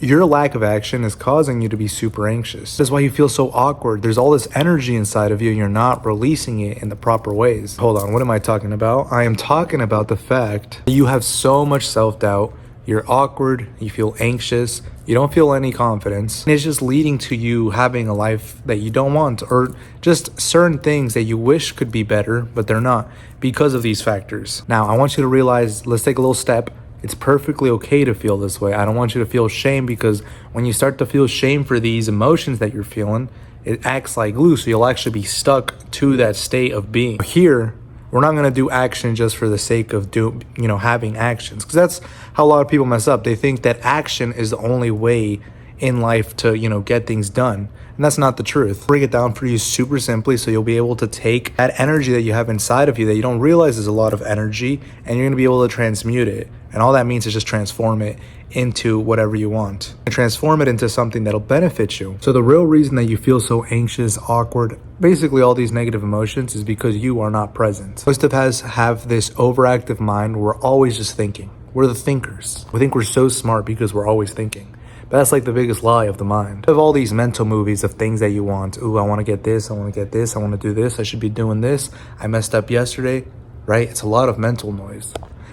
your lack of action is causing you to be super anxious. That's why you feel so awkward. There's all this energy inside of you and you're not releasing it in the proper ways. Hold on, what am I talking about? I am talking about the fact that you have so much self-doubt. You're awkward, you feel anxious, you don't feel any confidence. And it's just leading to you having a life that you don't want, or just certain things that you wish could be better, but they're not because of these factors. Now, I want you to realize, let's take a little step. It's perfectly okay to feel this way. I don't want you to feel shame, because when you start to feel shame for these emotions that you're feeling, it acts like glue, so you'll actually be stuck to that state of being. Here, we're not going to do action just for the sake of having actions, because that's how a lot of people mess up. They think that action is the only way in life to, get things done. And that's not the truth. Break it down for you super simply so you'll be able to take that energy that you have inside of you that you don't realize is a lot of energy, and you're going to be able to transmute it. And all that means is just transform it into whatever you want. And transform it into something that'll benefit you. So the real reason that you feel so anxious, awkward, basically all these negative emotions, is because you are not present. Most of us have this overactive mind where we're always just thinking. We're the thinkers. We think we're so smart because we're always thinking. But that's like the biggest lie of the mind. You have all these mental movies of things that you want. Ooh, I want to get this. I want to get this. I want to do this. I should be doing this. I messed up yesterday, right? It's a lot of mental noise.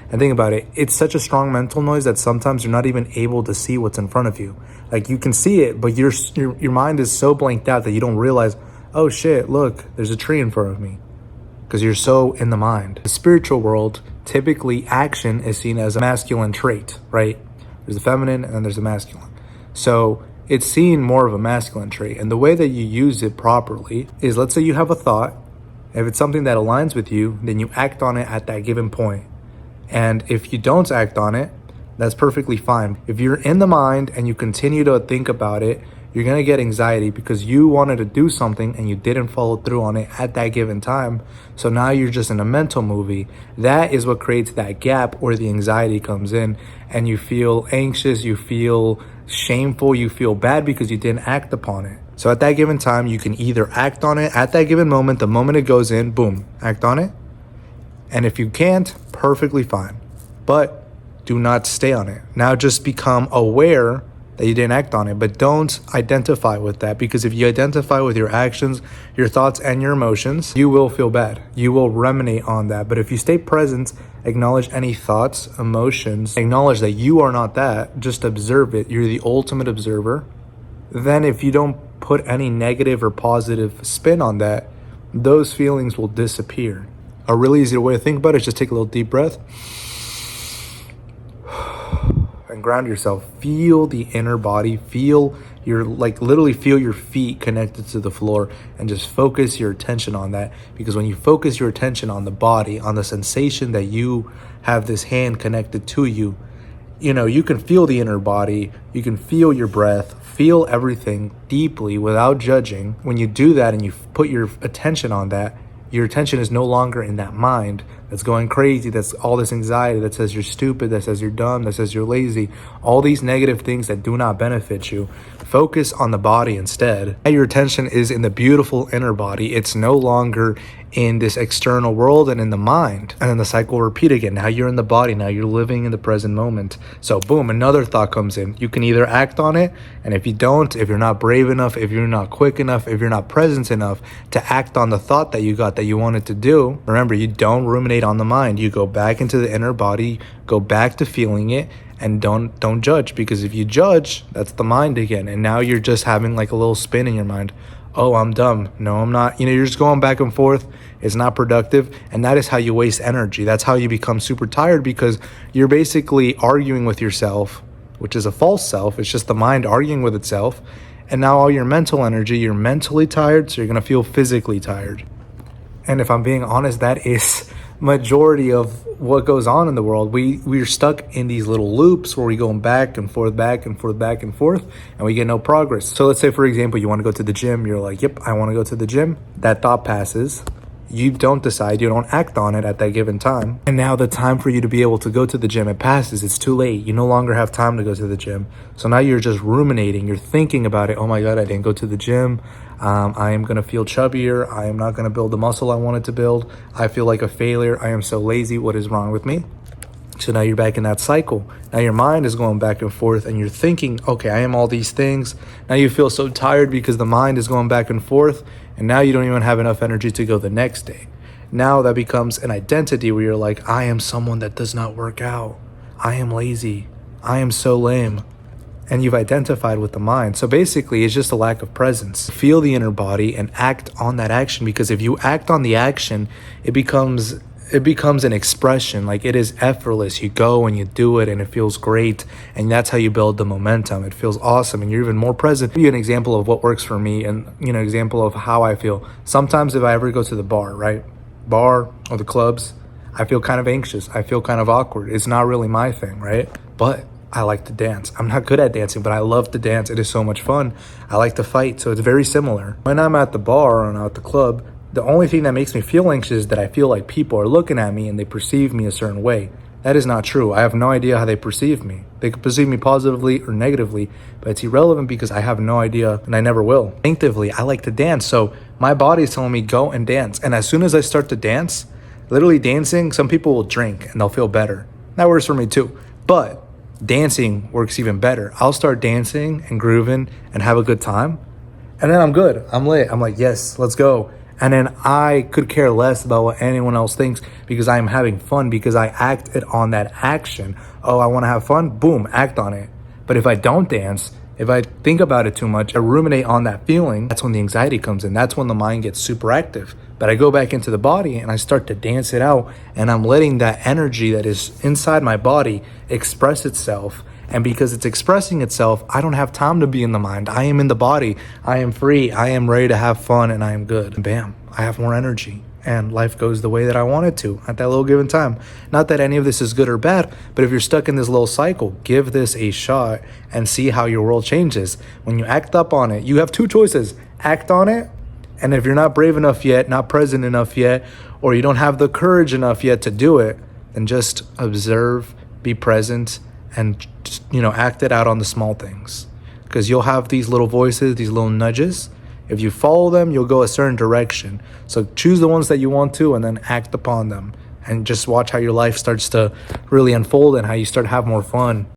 And think about it, it's such a strong mental noise that sometimes you're not even able to see what's in front of you. Like, you can see it, but your mind is so blanked out that you don't realize, oh shit, look, there's a tree in front of me. Because you're so in the mind. The spiritual world, typically action is seen as a masculine trait, right? There's the feminine and then there's the masculine. So it's seen more of a masculine trait. And the way that you use it properly is, let's say you have a thought. If it's something that aligns with you, then you act on it at that given point. And if you don't act on it, that's perfectly fine. If you're in the mind and you continue to think about it, you're going to get anxiety because you wanted to do something and you didn't follow through on it at that given time. So now you're just in a mental movie. That is what creates that gap where the anxiety comes in, and you feel anxious, you feel shameful, you feel bad because you didn't act upon it. So at that given time, you can either act on it at that given moment, the moment it goes in, boom, act on it. And if you can't, perfectly fine. But do not stay on it. Now just become aware that you didn't act on it, but don't identify with that, because if you identify with your actions, your thoughts, and your emotions, you will feel bad. You will ruminate on that. But if you stay present, acknowledge any thoughts, emotions, acknowledge that you are not that, just observe it. You're the ultimate observer. Then if you don't put any negative or positive spin on that, those feelings will disappear. A really easy way to think about it is just take a little deep breath and ground yourself. Feel the inner body. Literally feel your feet connected to the floor, and just focus your attention on that. Because when you focus your attention on the body, on the sensation that you have this hand connected to you, you can feel the inner body. You can feel your breath, feel everything deeply without judging. When you do that and you put your attention on that, your attention is no longer in that mind that's going crazy, that's all this anxiety that says you're stupid, that says you're dumb, that says you're lazy, all these negative things that do not benefit you. Focus on the body instead. Now your attention is in the beautiful inner body. It's no longer in this external world and in the mind. And then the cycle will repeat again. Now you're in the body. Now you're living in the present moment. So boom, another thought comes in. You can either act on it, and if you don't, if you're not brave enough, if you're not quick enough, if you're not present enough to act on the thought that you got that you wanted to do, remember, you don't ruminate on the mind. You go back into the inner body, go back to feeling it, and don't judge, because if you judge, that's the mind again, and now you're just having like a little spin in your mind. Oh, I'm dumb. No, I'm not. You're just going back and forth. It's not productive, and that is how you waste energy. That's how you become super tired, because you're basically arguing with yourself, which is a false self. It's just the mind arguing with itself, and now all your mental energy, you're mentally tired, so you're going to feel physically tired. And if I'm being honest, that is majority of what goes on in the world. We're stuck in these little loops where we go back and forth, and we get no progress. So let's say, for example, you want to go to the gym. You're like, yep, I want to go to the gym. That thought passes. You don't decide, you don't act on it at that given time. And now the time for you to be able to go to the gym, it passes. It's too late. You no longer have time to go to the gym. So now you're just ruminating. You're thinking about it. Oh my God, I didn't go to the gym. I am going to feel chubbier. I am not going to build the muscle I wanted to build. I feel like a failure. I am so lazy. What is wrong with me? So now you're back in that cycle. Now your mind is going back and forth and you're thinking, okay, I am all these things. Now you feel so tired because the mind is going back and forth, and now you don't even have enough energy to go the next day. Now that becomes an identity where you're like, I am someone that does not work out. I am lazy. I am so lame. And you've identified with the mind. So basically, it's just a lack of presence. Feel the inner body and act on that action, because if you act on the action, it becomes an expression. Like, it is effortless. You go and you do it and it feels great, and that's how you build the momentum. It feels awesome and you're even more present. I'll give you an example of what works for me, and example of how I feel. Sometimes if I ever go to the bar or the clubs, I feel kind of anxious. I feel kind of awkward. It's not really my thing, right? But I like to dance. I'm not good at dancing, but I love to dance. It is so much fun. I like to fight, so it's very similar. When I'm at the bar or at the club, the only thing that makes me feel anxious is that I feel like people are looking at me and they perceive me a certain way. That is not true. I have no idea how they perceive me. They could perceive me positively or negatively, but it's irrelevant because I have no idea, and I never will. Instinctively, I like to dance, so my body is telling me go and dance. And as soon as I start to dance, literally dancing, some people will drink and they'll feel better. That works for me too. But dancing works even better. I'll start dancing and grooving and have a good time, and then I'm good. I'm lit. I'm like, yes, let's go. And then I could care less about what anyone else thinks because I am having fun, because I acted on that action. Oh, I want to have fun? Boom, act on it. But if I don't dance, if I think about it too much, I ruminate on that feeling, that's when the anxiety comes in. That's when the mind gets super active. But I go back into the body and I start to dance it out, and I'm letting that energy that is inside my body express itself. And because it's expressing itself, I don't have time to be in the mind. I am in the body. I am free. I am ready to have fun, and I am good. And bam, I have more energy, and life goes the way that I want it to at that little given time. Not that any of this is good or bad, but if you're stuck in this little cycle, give this a shot and see how your world changes. When you act up on it, you have two choices. Act on it, and if you're not brave enough yet, not present enough yet, or you don't have the courage enough yet to do it, then just observe, be present, and act it out on the small things, because you'll have these little voices, these little nudges. If you follow them, you'll go a certain direction. So choose the ones that you want to and then act upon them, and just watch how your life starts to really unfold and how you start to have more fun.